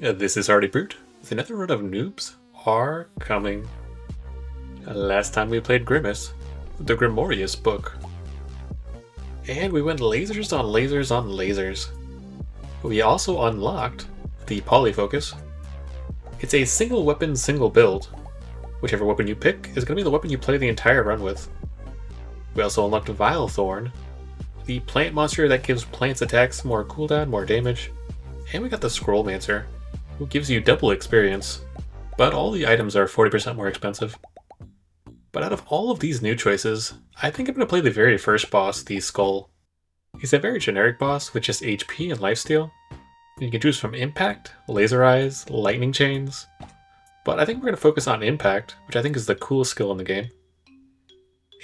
This is Already Brute with another run of Noobs are coming. Last time we played Grimace, the Grimorious book. And we went lasers on lasers on lasers. We also unlocked the Polyfocus. It's a single weapon, single build. Whichever weapon you pick is going to be the weapon you play the entire run with. We also unlocked Vilethorn, the plant monster that gives plants attacks more cooldown, more damage. And we got the Scrollmancer, who gives you double experience, but all the items are 40% more expensive. But out of all of these new choices, I think I'm going to play the very first boss, the Skull. He's a very generic boss with just HP and lifesteal. You can choose from Impact, Laser Eyes, Lightning Chains, but I think we're going to focus on Impact, which I think is the coolest skill in the game,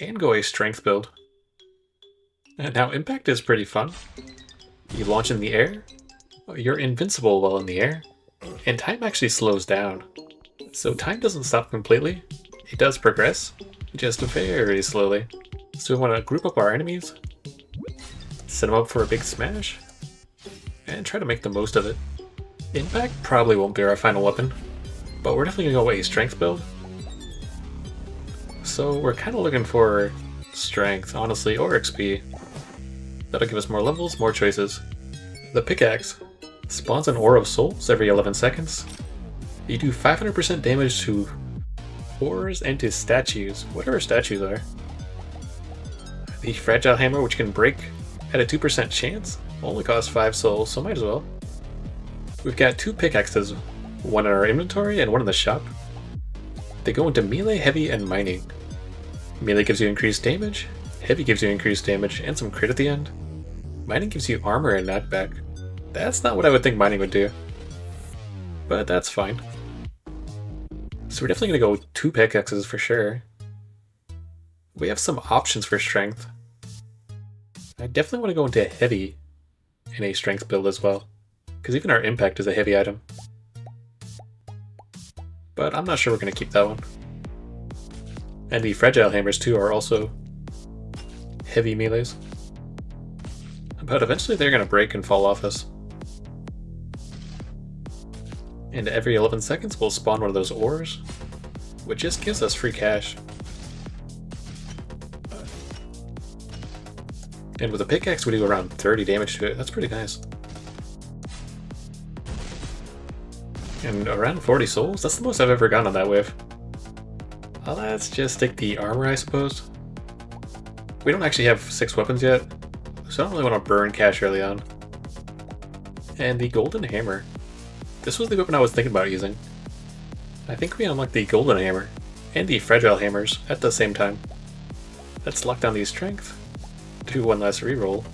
and go a Strength build. And now Impact is pretty fun. You launch in the air, you're invincible while in the air, and time actually slows down. So time doesn't stop completely, it does progress, just very slowly. So we want to group up our enemies, set them up for a big smash, and try to make the most of it. Impact probably won't be our final weapon, but we're definitely going to go a strength build. So we're kind of looking for strength, honestly, or XP. That'll give us more levels, more choices. The pickaxe spawns an Ore of Souls every 11 seconds. You do 500% damage to ores and to statues, whatever statues are. The Fragile Hammer, which can break at a 2% chance, only costs 5 souls, so might as well. We've got 2 pickaxes, one in our inventory and one in the shop. They go into melee, heavy, and mining. Melee gives you increased damage, heavy gives you increased damage and some crit at the end. Mining gives you armor and knockback. That's not what I would think mining would do, but that's fine. So we're definitely going to go 2 pickaxes for sure. We have some options for strength. I definitely want to go into heavy in a strength build as well, because even our impact is a heavy item. But I'm not sure we're going to keep that one. And the fragile hammers too are also heavy melees. But eventually they're going to break and fall off us. And every 11 seconds we'll spawn one of those ores, which just gives us free cash. And with a pickaxe we do around 30 damage to it, that's pretty nice. And around 40 souls, that's the most I've ever gotten on that wave. Let's just take the armor, I suppose. We don't actually have 6 weapons yet, so I don't really want to burn cash early on. And the golden hammer. This was the weapon I was thinking about using. I think we unlocked the golden hammer and the fragile hammers at the same time. Let's lock down the strength, do one last reroll,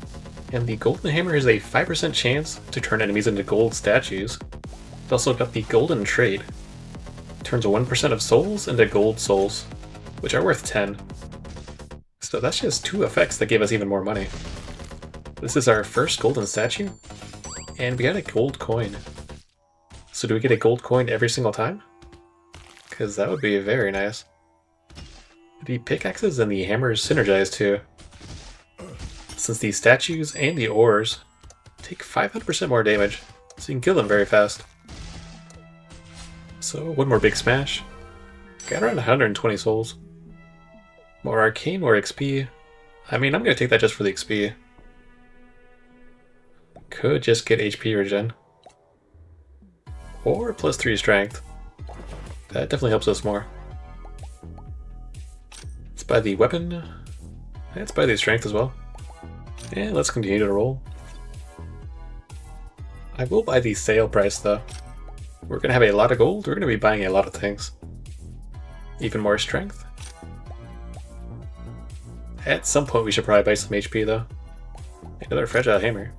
and the golden hammer has a 5% chance to turn enemies into gold statues. It's also got the golden trait. Turns 1% of souls into gold souls, which are worth 10. So that's just 2 effects that give us even more money. This is our first golden statue, and we got a gold coin. So do we get a gold coin every single time? Because that would be very nice. The pickaxes and the hammers synergize too, since the statues and the ores take 500% more damage, so you can kill them very fast. So one more big smash. Got around 120 souls. More arcane, more XP. I mean, I'm going to take that just for the XP. Could just get HP regen. Or plus 3 strength. That definitely helps us more. Let's buy the weapon. Let's buy the strength as well. And let's continue to roll. I will buy the sale price though. We're going to have a lot of gold, we're going to be buying a lot of things. Even more strength. At some point we should probably buy some HP though. Another fragile hammer.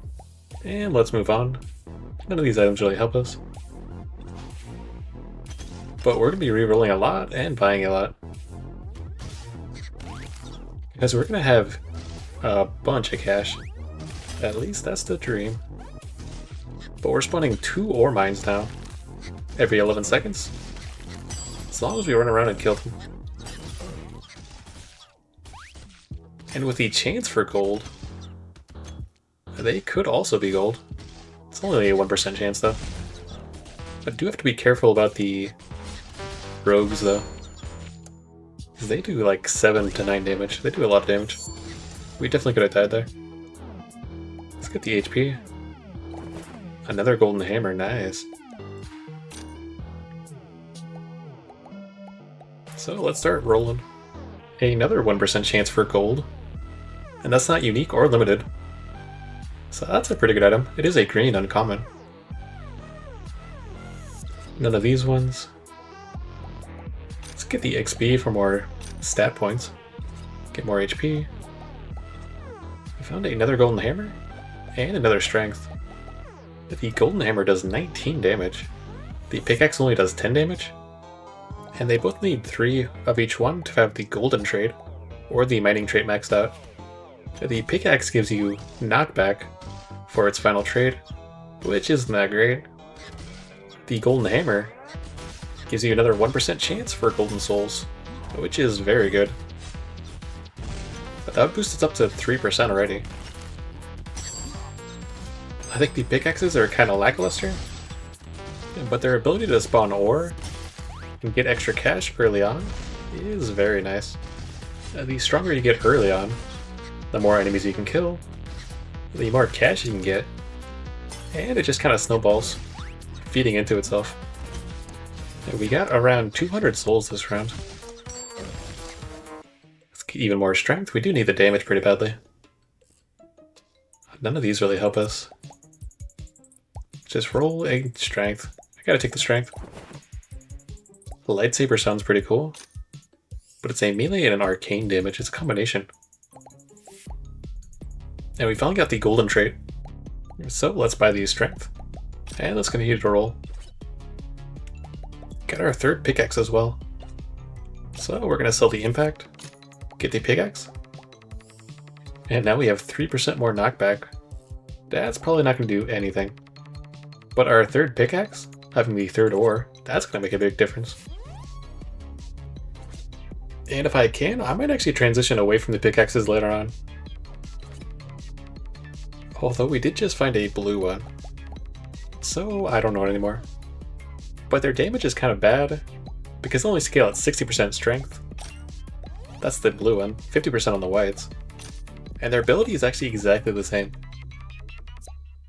And let's move on. None of these items really help us. But we're going to be re-rolling a lot and buying a lot. Because we're going to have a bunch of cash. At least that's the dream. But we're spawning 2 ore mines now. Every 11 seconds. As long as we run around and kill them. And with the chains for gold, they could also be gold. It's only a 1% chance though. I do have to be careful about the rogues though. They do like 7 to 9 damage. They do a lot of damage. We definitely could have died there. Let's get the HP. Another golden hammer, nice. So let's start rolling. Another 1% chance for gold. And that's not unique or limited. So that's a pretty good item. It is a green uncommon. None of these ones. Let's get the XP for more stat points. Get more HP. We found another golden hammer. And another strength. The golden hammer does 19 damage. The pickaxe only does 10 damage. And they both need 3 of each one to have the golden trait, or the mining trait maxed out. The pickaxe gives you knockback for its final trait, which isn't that great. The golden hammer gives you another 1% chance for golden souls, which is very good. But that boosts it up to 3% already. I think the pickaxes are kind of lackluster, but their ability to spawn ore and get extra cash early on is very nice. The stronger you get early on, the more enemies you can kill, the more cash you can get, and it just kind of snowballs, feeding into itself. And we got around 200 souls this round. Let's get even more strength. We do need the damage pretty badly. None of these really help us. Just roll a strength. I gotta take the strength. The lightsaber sounds pretty cool, but it's a melee and an arcane damage. It's a combination. And we finally got the golden trait. So let's buy the strength. And let's continue to roll. Got our third pickaxe as well. So we're gonna sell the impact, get the pickaxe. And now we have 3% more knockback. That's probably not gonna do anything. But our third pickaxe, having the third ore, that's gonna make a big difference. And if I can, I might actually transition away from the pickaxes later on. Although we did just find a blue one. So I don't know anymore. But their damage is kind of bad, because they only scale at 60% strength. That's the blue one, 50% on the whites. And their ability is actually exactly the same.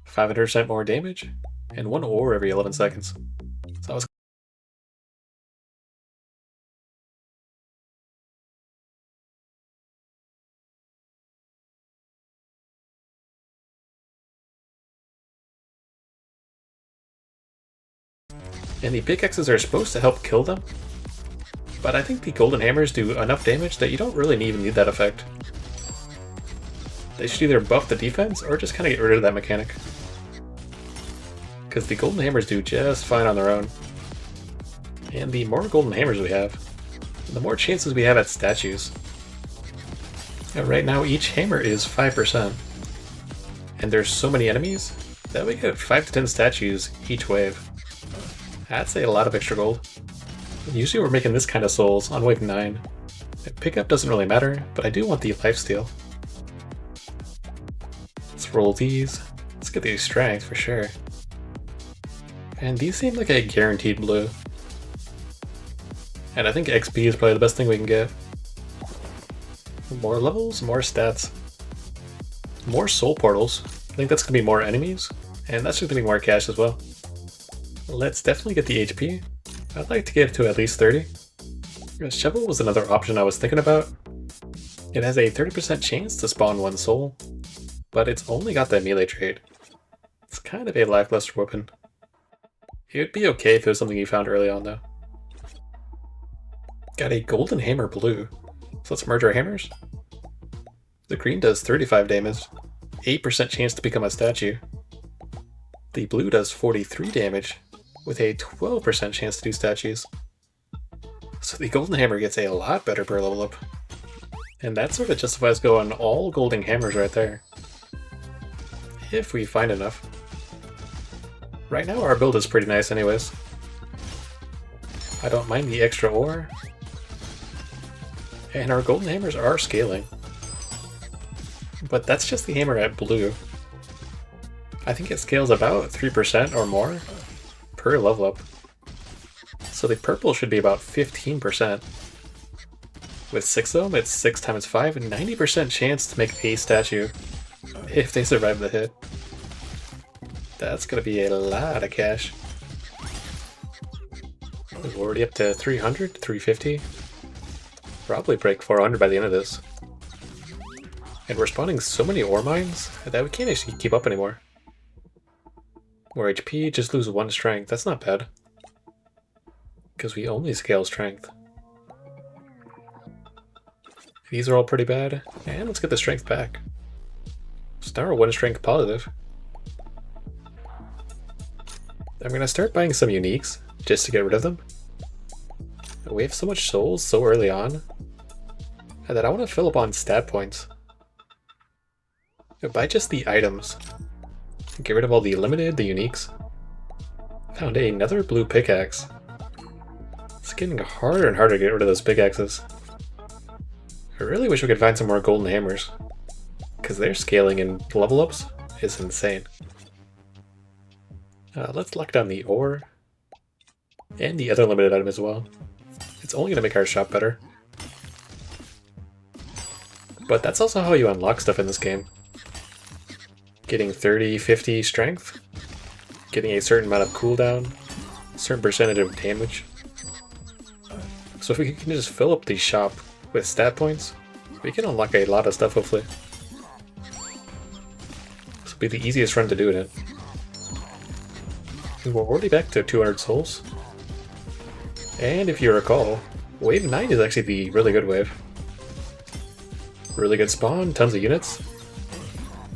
500% more damage, and 1 ore every 11 seconds. So that was and the pickaxes are supposed to help kill them, but I think the golden hammers do enough damage that you don't really even need that effect. They should either buff the defense or just kind of get rid of that mechanic. Because the golden hammers do just fine on their own. And the more golden hammers we have, the more chances we have at statues. And right now each hammer is 5%. And there's so many enemies that we get 5 to 10 statues each wave. That's a lot of extra gold. Usually we're making this kind of souls on wave 9. Pickup doesn't really matter, but I do want the lifesteal. Let's roll these. Let's get the strength for sure. And these seem like a guaranteed blue. And I think XP is probably the best thing we can get. More levels, more stats. More soul portals. I think that's going to be more enemies, and that's going to be more cash as well. Let's definitely get the HP. I'd like to get to at least 30. Shovel was another option I was thinking about. It has a 30% chance to spawn 1 soul, but it's only got that melee trait. It's kind of a lackluster weapon. It would be okay if it was something you found early on though. Got a golden hammer blue. So let's merge our hammers. The green does 35 damage, 8% chance to become a statue. The blue does 43 damage, with a 12% chance to do statues. So the golden hammer gets a lot better per level up. And that sort of justifies going all golden hammers right there. If we find enough. Right now our build is pretty nice anyways. I don't mind the extra ore. And our golden hammers are scaling. But that's just the hammer at blue. I think it scales about 3% or more per level up. So the purple should be about 15%. With 6 of them, it's 6 times 5, and 90% chance to make a statue if they survive the hit. That's gonna be a lot of cash. We're already up to 300, 350. Probably break 400 by the end of this. And we're spawning so many ore mines that we can't actually keep up anymore. More HP, just lose 1 strength. That's not bad. Because we only scale strength. These are all pretty bad. And let's get the strength back. So now we're 1 strength positive. I'm going to start buying some uniques just to get rid of them. We have so much souls so early on that I want to fill up on stat points. Buy just the items. Get rid of all the limited, the uniques. Found another blue pickaxe. It's getting harder and harder to get rid of those pickaxes. I really wish we could find some more golden hammers, because their scaling and level ups is insane. Let's lock down the ore and the other limited item as well. It's only going to make our shop better. But that's also how you unlock stuff in this game. Getting 30, 50 strength, getting a certain amount of cooldown, a certain percentage of damage. So if we can just fill up the shop with stat points, we can unlock a lot of stuff hopefully. This will be the easiest run to do it in. And we're already back to 200 souls. And if you recall, wave 9 is actually the really good wave. Really good spawn, tons of units.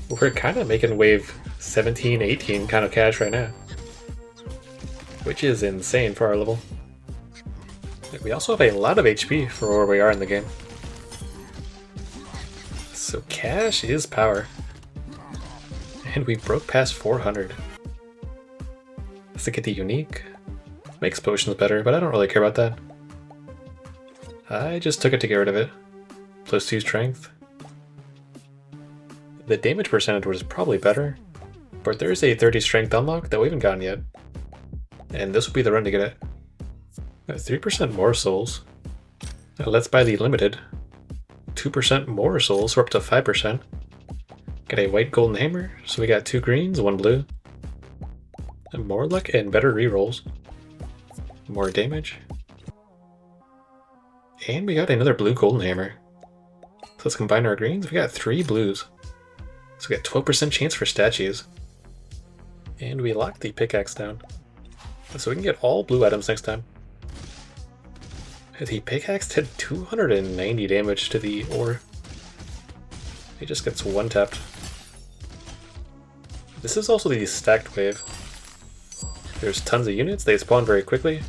We're kind of making wave 17, 18 kind of cash right now. Which is insane for our level. We also have a lot of HP for where we are in the game. So cash is power. And we broke past 400. Let's get the unique. Makes potions better, but I don't really care about that. I just took it to get rid of it. Plus 2 strength. The damage percentage was probably better, but there's a 30 strength unlock that we haven't gotten yet. And this will be the run to get it. 3% more souls. Now let's buy the limited. 2% more souls, we're up to 5%. Got a white golden hammer, so we got 2 greens, 1 blue. And more luck and better rerolls. More damage. And we got another blue golden hammer. So let's combine our greens, we got 3 blues. So we got 12% chance for statues. And we locked the pickaxe down. So we can get all blue items next time. The pickaxe did 290 damage to the ore. It just gets 1-tapped. This is also the stacked wave. There's tons of units, they spawn very quickly,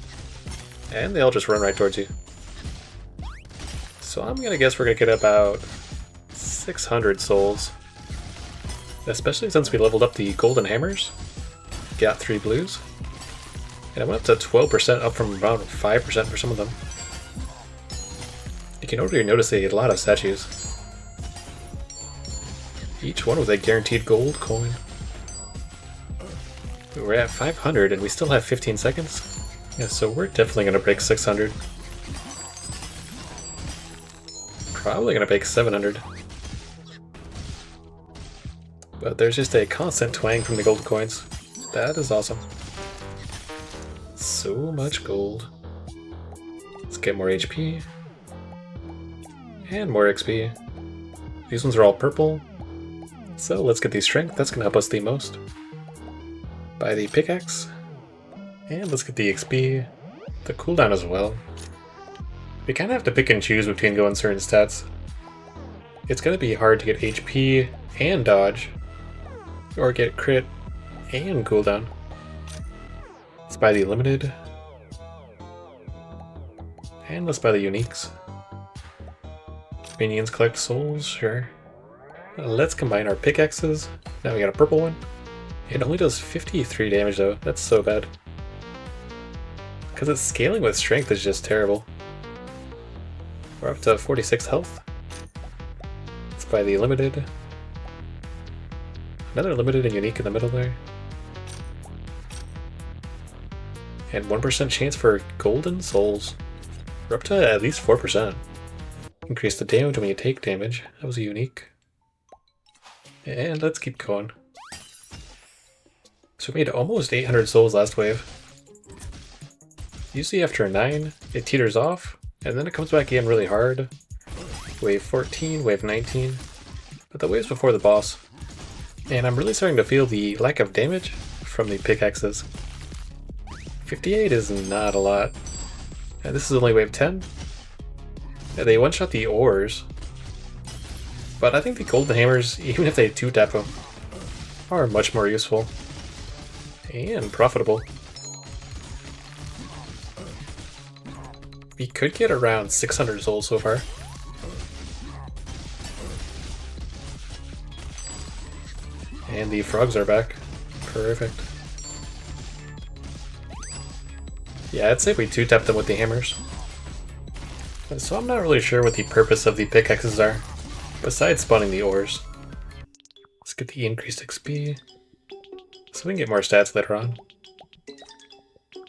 and they all just run right towards you. So I'm gonna guess we're gonna get about 600 souls. Especially since we leveled up the golden hammers. Got 3 blues. And I went up to 12% up from around 5% for some of them. You can already notice a lot of statues. Each one with a guaranteed gold coin. We're at 500 and we still have 15 seconds. Yeah, so we're definitely going to break 600. Probably going to break 700. But there's just a constant twang from the gold coins. That is awesome. So much gold. Let's get more HP. And more XP. These ones are all purple. So let's get the strength, that's going to help us the most. Buy the pickaxe. And let's get the XP. The cooldown as well. We kind of have to pick and choose between going certain stats. It's going to be hard to get HP and dodge. Or get crit and cooldown. Let's buy the limited. And let's buy the uniques. Minions collect souls, sure. Let's combine our pickaxes. Now we got a purple one. It only does 53 damage though, that's so bad. Because its scaling with strength is just terrible. We're up to 46 health. Let's buy the limited. Another limited and unique in the middle there. And 1% chance for golden souls. We're up to at least 4%. Increase the damage when you take damage. That was unique. And let's keep going. So we made almost 800 souls last wave. Usually after 9, it teeters off, and then it comes back again really hard. Wave 14, wave 19. But the waves before the boss. And I'm really starting to feel the lack of damage from the pickaxes. 58 is not a lot. And this is only wave 10. And they one-shot the ores. But I think the golden hammers, even if they 2-tap them, are much more useful. And profitable. We could get around 600 souls so far. And the frogs are back. Perfect. Yeah, I'd say we 2-tap them with the hammers. So I'm not really sure what the purpose of the pickaxes are, besides spawning the ores. Let's get the increased XP, so we can get more stats later on.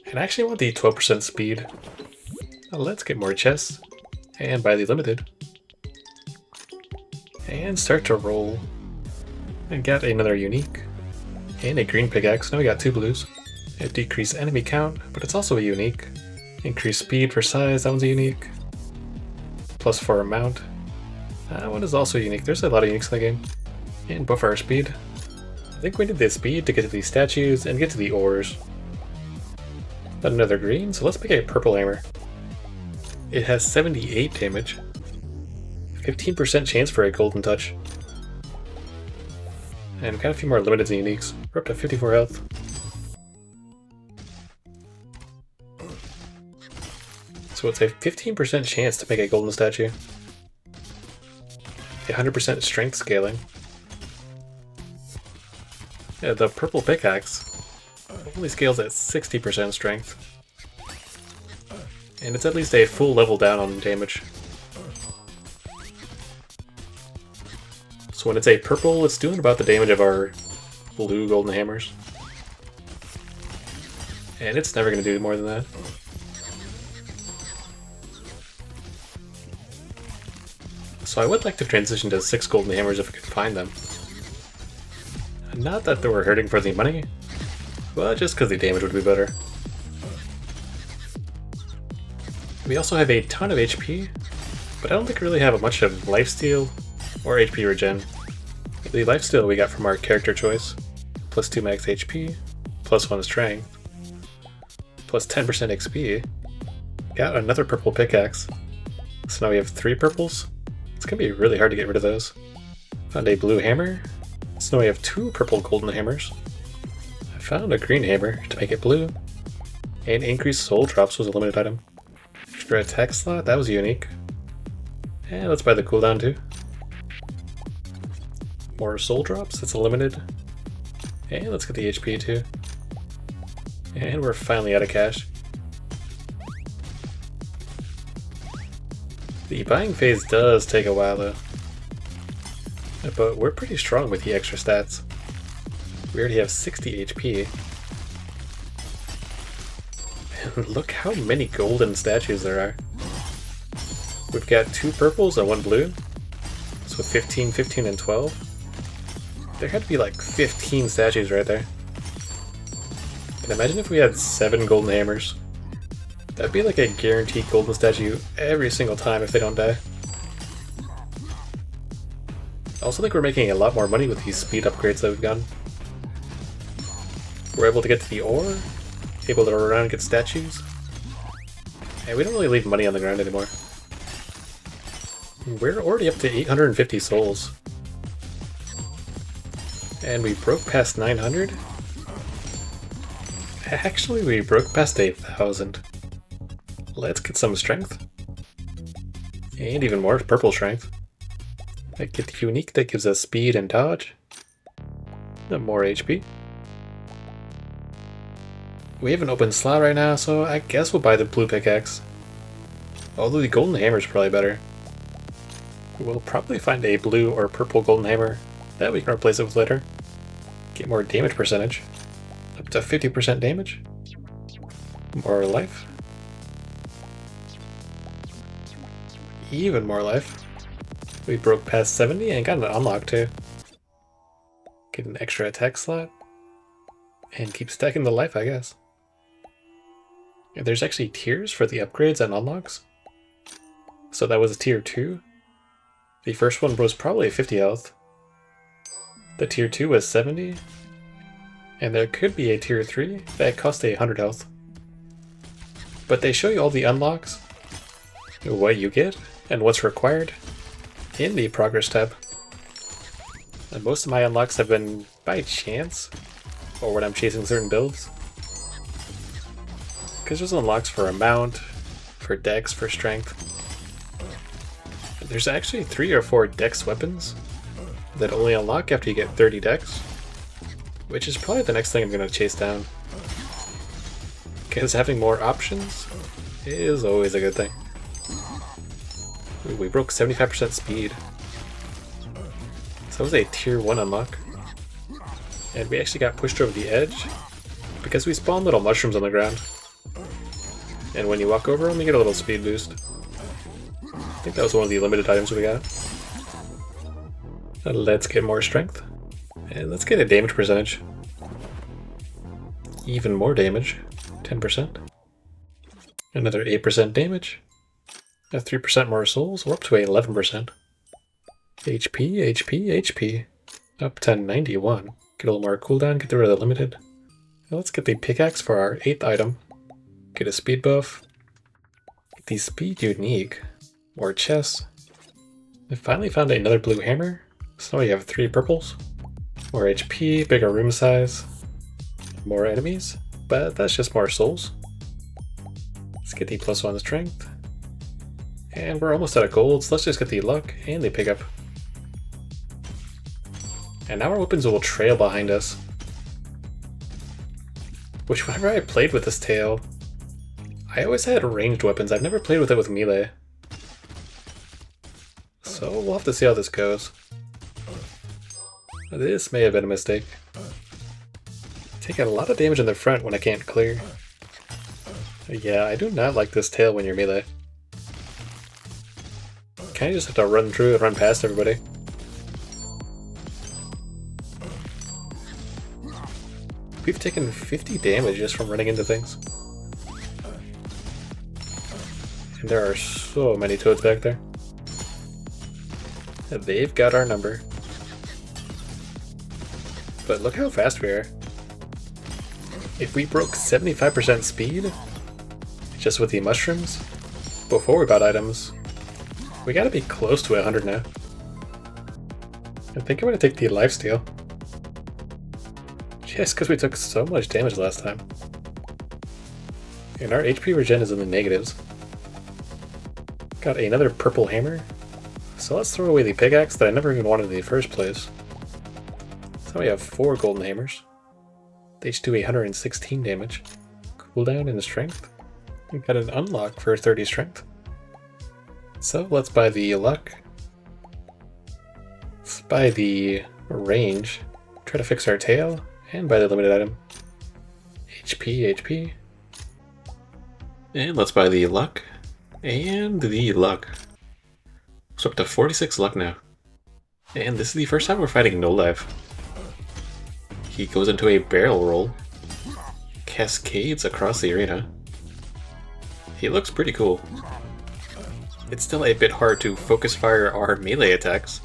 And I actually want the 12% speed. Now let's get more chests, and buy the limited. And start to roll. And got another unique. And a green pickaxe, now we got 2 blues. It decreased enemy count, but it's also a unique. Increased speed for size, that one's a unique. +4 amount. That one is also unique. There's a lot of uniques in the game. And buff our speed. I think we need the speed to get to these statues and get to the ores. Got another green, so let's make a purple hammer. It has 78 damage. 15% chance for a golden touch. And we've got a few more limited and uniques. We're up to 54 health. So it's a 15% chance to make a golden statue. 100% strength scaling. Yeah, the purple pickaxe only scales at 60% strength. And it's at least a full level down on damage. So when it's a purple, it's doing about the damage of our blue golden hammers. And it's never going to do more than that. So I would like to transition to 6 golden hammers if I could find them. Not that they were hurting for the money, but just because the damage would be better. We also have a ton of HP, but I don't think we really have much of lifesteal or HP regen. The lifesteal we got from our character choice, +2 max HP, +1 strength, +10% XP. Got another purple pickaxe, so now we have 3 purples. It's gonna be really hard to get rid of those. Found a blue hammer, so now we have 2 purple golden hammers. I found a green hammer to make it blue, and increased soul drops was a limited item. Extra attack slot, that was unique. And let's buy the cooldown too. More soul drops, that's a limited. And let's get the HP too. And we're finally out of cash. The buying phase does take a while though. But we're pretty strong with the extra stats. We already have 60 HP. And look how many golden statues there are. We've got 2 purples and 1 blue. So 15, 15, and 12. There had to be like 15 statues right there. And imagine if we had 7 golden hammers. That'd be like a guaranteed golden statue every single time if they don't die. I also think we're making a lot more money with these speed upgrades that we've gotten. We're able to get to the ore, able to run around and get statues. And we don't really leave money on the ground anymore. We're already up to 850 souls. And we broke past 900? Actually, we broke past 1,000. Let's get some strength. And even more purple strength. I get the unique that gives us speed and dodge. And more HP. We have an open slot right now, so I guess we'll buy the blue pickaxe. Although the golden hammer is probably better. We'll probably find a blue or purple golden hammer that we can replace it with later. Get more damage percentage. Up to 50% damage. More life. Even more life. We broke past 70 and got an unlock too. Get an extra attack slot. And keep stacking the life, I guess. And there's actually tiers for the upgrades and unlocks. So that was a tier 2. The first one was probably 50 health. The tier 2 was 70. And there could be a tier 3 that cost 100 health. But they show you all the unlocks, what you get, and what's required in the progress tab. And most of my unlocks have been by chance, or when I'm chasing certain builds. Because there's unlocks for a mount, for dex, for strength. And there's actually 3 or 4 dex weapons that only unlock after you get 30 dex, which is probably the next thing I'm going to chase down. Because having more options is always a good thing. Ooh, we broke 75% speed. So that was a tier 1 unlock. And we actually got pushed over the edge because we spawned little mushrooms on the ground. And when you walk over them, you get a little speed boost. I think that was one of the limited items we got. Let's get more strength. And let's get a damage percentage. Even more damage. 10%. Another 8% damage. 3% more souls. We're up to 11%. HP, HP, HP. Up to 91. Get a little more cooldown, get rid of the limited. Now let's get the pickaxe for our 8th item. Get a speed buff. Get the speed unique. More chests. I finally found another blue hammer. So now we have 3 purples. More HP, bigger room size. More enemies, but that's just more souls. Let's get the +1 strength. And we're almost out of gold, so let's just get the luck and the pickup. And now our weapons will trail behind us. Which whenever I played with this tail, I always had ranged weapons. I've never played with it with melee. So we'll have to see how this goes. This may have been a mistake. Taking a lot of damage in the front when I can't clear. Yeah, I do not like this tail when you're melee. Kinda just have to run through and run past everybody. We've taken 50 damage just from running into things. And there are so many toads back there. And they've got our number. But look how fast we are. If we broke 75% speed, just with the mushrooms, before we bought items, we gotta be close to 100 now. I think I'm gonna take the lifesteal. Just because we took so much damage last time. And our HP regen is in the negatives. Got another purple hammer. So let's throw away the pickaxe that I never even wanted in the first place. So we have 4 golden hammers. They each do 116 damage. Cooldown and strength. We got an unlock for 30 strength. So let's buy the luck. Let's buy the range. Try to fix our tail. And buy the limited item. HP, HP. And let's buy the luck. And the luck. So up to 46 luck now. And this is the first time we're fighting no life. He goes into a barrel roll. Cascades across the arena. He looks pretty cool. It's still a bit hard to focus fire our melee attacks.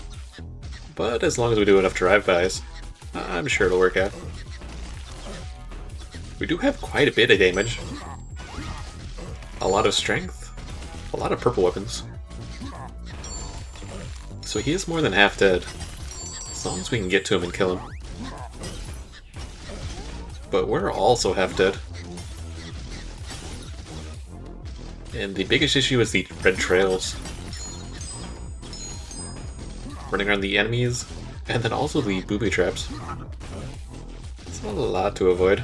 But as long as we do enough drive-bys, I'm sure it'll work out. We do have quite a bit of damage. A lot of strength. A lot of purple weapons. So he is more than half dead. As long as we can get to him and kill him. But we're also half dead. And the biggest issue is the red trails. Running around the enemies, and then also the booby traps. It's a lot to avoid.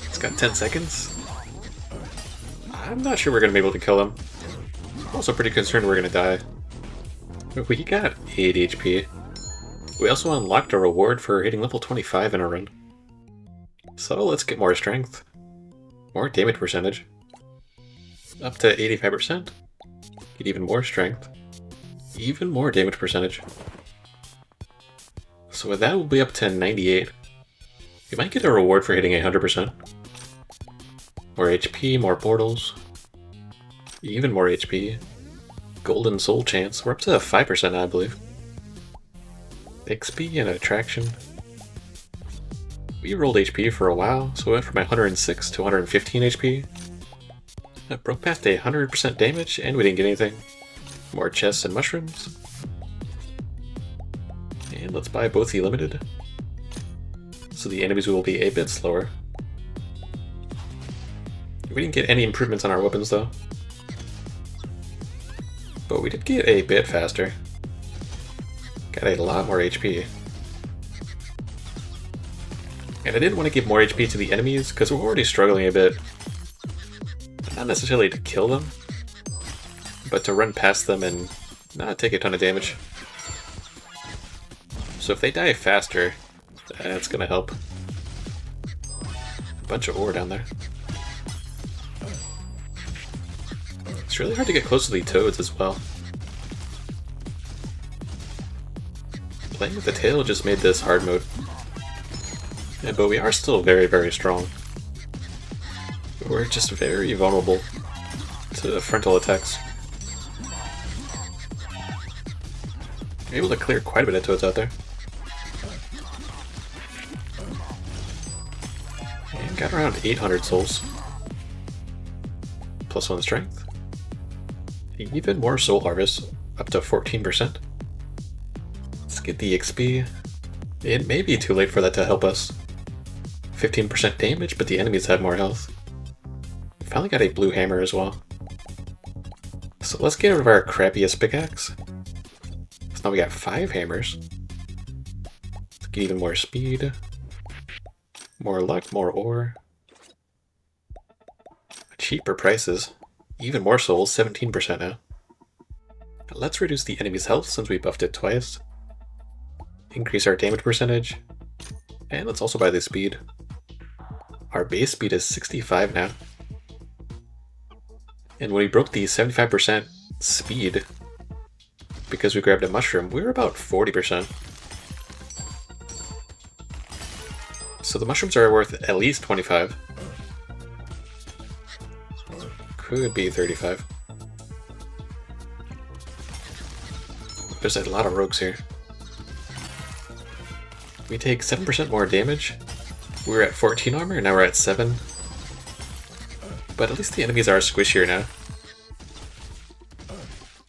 It's got 10 seconds. I'm not sure we're going to be able to kill him. I'm also pretty concerned we're going to die. We got 8 HP. We also unlocked a reward for hitting level 25 in a run. So let's get more strength. More damage percentage. Up to 85%. Get even more strength. Even more damage percentage. So with that, we'll be up to 98. You might get a reward for hitting 100%. More HP, more portals. Even more HP. Golden soul chance. We're up to 5% now, I believe. XP and attraction. We rolled HP for a while, so we went from 106 to 115 HP. That broke past 100% damage, and we didn't get anything. More chests and mushrooms. And let's buy both the limited. So the enemies will be a bit slower. We didn't get any improvements on our weapons though. But we did get a bit faster. Got a lot more HP. And I did want to give more HP to the enemies because we're already struggling a bit. Not necessarily to kill them, but to run past them and not take a ton of damage. So if they die faster, that's gonna help. A bunch of ore down there. It's really hard to get close to the toads as well. Playing with the tail just made this hard mode. Yeah, but we are still very, very strong. We're just very vulnerable to frontal attacks. We're able to clear quite a bit of toads out there. And got around 800 souls. Plus 1 strength. Even more soul harvest, up to 14%. Let's get the XP. It may be too late for that to help us. 15% damage, but the enemies have more health. Finally got a blue hammer as well. So let's get rid of our crappiest pickaxe. So now we got 5 hammers. Let's get even more speed. More luck, more ore. Cheaper prices. Even more souls, 17% now. Let's reduce the enemy's health since we buffed it twice. Increase our damage percentage. And let's also buy the speed. Our base speed is 65 now. And when we broke the 75% speed, because we grabbed a mushroom, we were about 40%. So the mushrooms are worth at least 25. Could be 35. There's a lot of rogues here. We take 7% more damage. We were at 14 armor, now we're at 7. But at least the enemies are squishier now.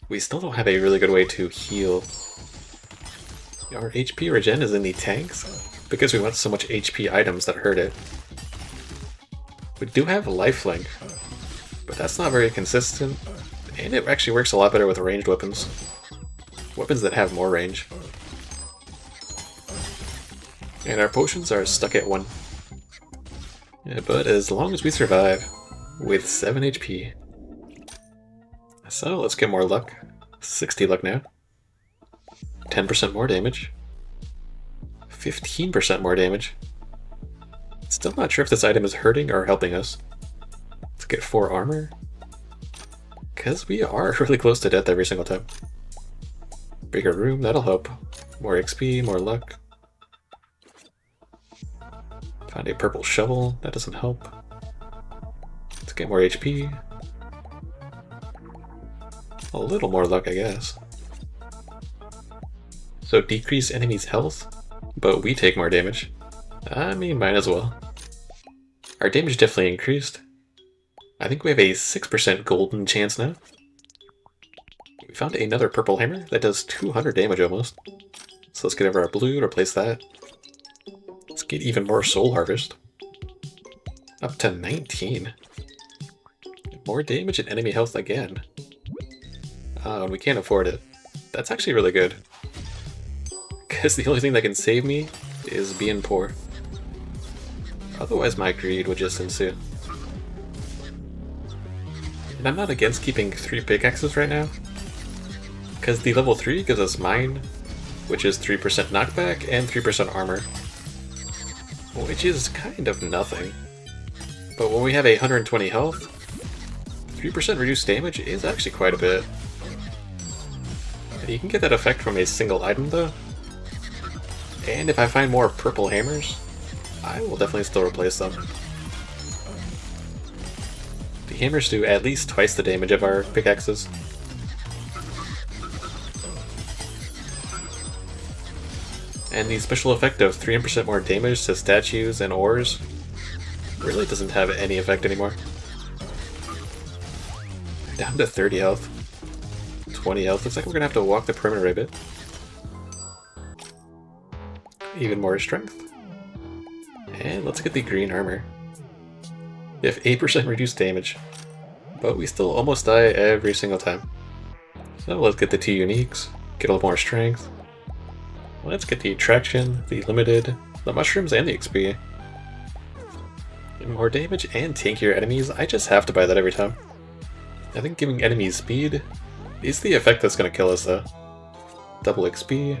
We still don't have a really good way to heal. Our HP regen is in the tanks, because we want so much HP items that hurt it. We do have lifelink, but that's not very consistent, and it actually works a lot better with ranged weapons. Weapons that have more range. And our potions are stuck at 1. Yeah, but as long as we survive, with 7 HP. So let's get more luck. 60 luck now. 10% more damage. 15% more damage. Still not sure if this item is hurting or helping us. Let's get 4 armor. Because we are really close to death every single time. Bigger room, that'll help. More XP, more luck. Found a purple shovel, that doesn't help. Let's get more HP. A little more luck, I guess. So decrease enemies' health, but we take more damage. I mean, might as well. Our damage definitely increased. I think we have a 6% golden chance now. We found another purple hammer that does 200 damage almost. So let's get over our blue, replace that. Let's get even more soul harvest. Up to 19. More damage and enemy health again. And we can't afford it. That's actually really good. Because the only thing that can save me is being poor. Otherwise my greed would just ensue. And I'm not against keeping 3 pickaxes right now. Because the level 3 gives us mine, which is 3% knockback and 3% armor. Which is kind of nothing. But when we have 120 health, 3% reduced damage is actually quite a bit. You can get that effect from a single item though. And if I find more purple hammers, I will definitely still replace them. The hammers do at least twice the damage of our pickaxes. And the special effect of 3% more damage to statues and ores really doesn't have any effect anymore. Down to 30 health. 20 health. Looks like we're gonna have to walk the perimeter a bit. Even more strength. And let's get the green armor. We have 8% reduced damage, but we still almost die every single time. So let's get the 2 uniques, get a little more strength. Let's get the attraction, the limited, the mushrooms, and the XP. Get more damage and tankier enemies. I just have to buy that every time. I think giving enemies speed is the effect that's going to kill us though. Double XP.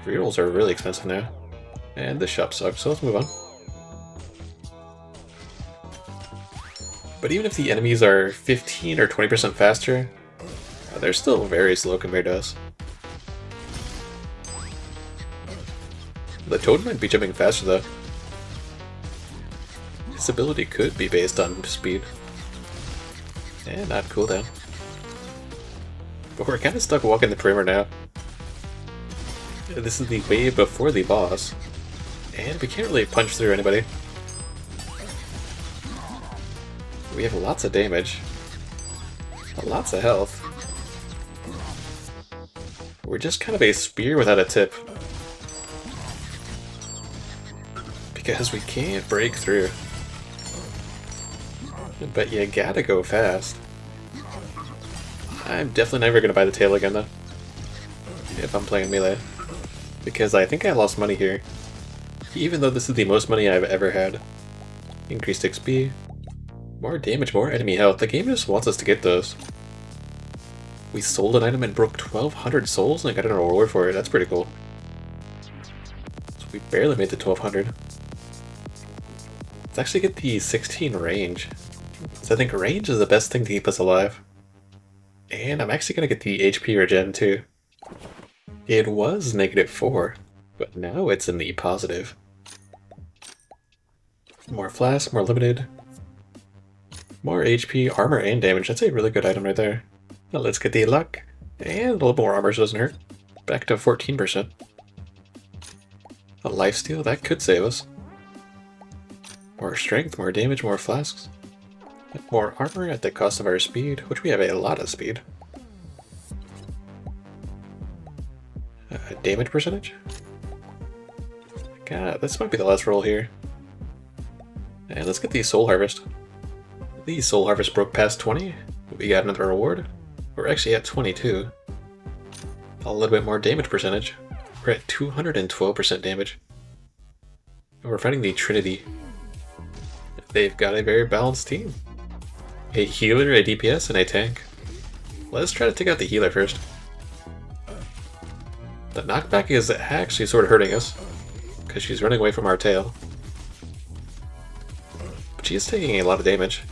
Rerolls are really expensive now. And this shop sucks, so let's move on. But even if the enemies are 15 or 20% faster, they're still very slow compared to us. The toad might be jumping faster though. His ability could be based on speed. And not cooldown. But we're kind of stuck walking the perimeter now. This is the wave before the boss. And we can't really punch through anybody. We have lots of damage. Lots of health. We're just kind of a spear without a tip. Because we can't break through. But you gotta go fast. I'm definitely never gonna buy the tail again though. If I'm playing melee. Because I think I lost money here. Even though this is the most money I've ever had. Increased XP. More damage, more enemy health. The game just wants us to get those. We sold an item and broke 1,200 souls and I got a reward for it. That's pretty cool. So we barely made the 1,200. Let's actually get the 16 range. So I think range is the best thing to keep us alive. And I'm actually going to get the HP regen too. It was -4, but now it's in the positive. More flask, more limited. More HP, armor, and damage. That's a really good item right there. Now let's get the luck. And a little more armor so doesn't hurt. Back to 14%. A lifesteal, that could save us. More strength, more damage, more flasks. More armor at the cost of our speed, which we have a lot of speed. Damage percentage? God, this might be the last roll here. And let's get the Soul Harvest. The Soul Harvest broke past 20. We got another reward. We're actually at 22. A little bit more damage percentage. We're at 212% damage. And we're fighting the Trinity. They've got a very balanced team. A healer, a DPS, and a tank. Let's try to take out the healer first. The knockback is actually sort of hurting us, because she's running away from our tail. But she's taking a lot of damage.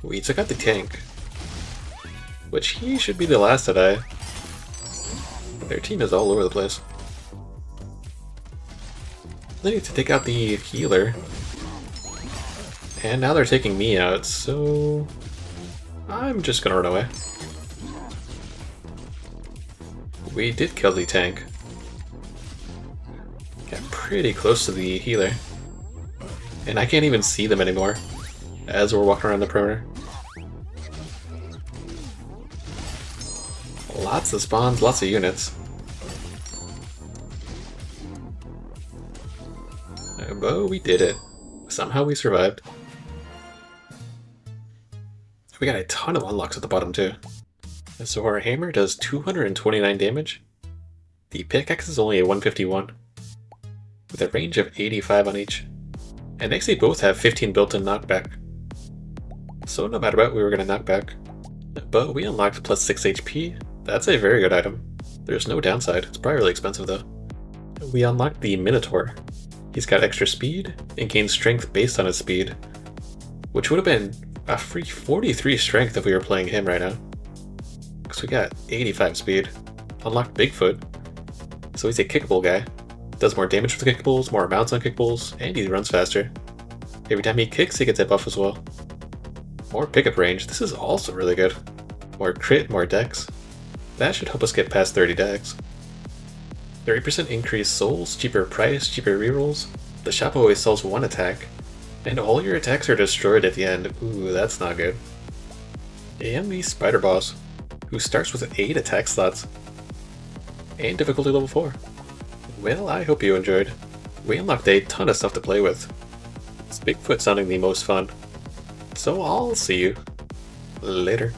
We took out the tank, which he should be the last to die. Their team is all over the place. They need to take out the healer. And now they're taking me out, so I'm just gonna run away. We did kill the tank. Got pretty close to the healer. And I can't even see them anymore as we're walking around the perimeter. Lots of spawns, lots of units. But we did it. Somehow we survived. We got a ton of unlocks at the bottom too. So our hammer does 229 damage. The pickaxe is only a 151, with a range of 85 on each. And next they both have 15 built-in knockback. So no matter what, we were going to knock back. But we unlocked plus 6 HP. That's a very good item. There's no downside. It's probably really expensive though. We unlocked the Minotaur. He's got extra speed and gains strength based on his speed, which would have been a free 43 strength if we were playing him right now. Because we got 85 speed. Unlocked Bigfoot. So he's a kickable guy. Does more damage with the kickables, more amounts on kickables, and he runs faster. Every time he kicks, he gets that buff as well. More pickup range. This is also really good. More crit, more dex. That should help us get past 30 dex. 30% increased souls, cheaper price, cheaper rerolls. The shop always sells one attack. And all your attacks are destroyed at the end. Ooh, that's not good. And the Spider Boss, who starts with 8 attack slots. And difficulty level 4. Well, I hope you enjoyed. We unlocked a ton of stuff to play with. It's Bigfoot sounding the most fun. So I'll see you later.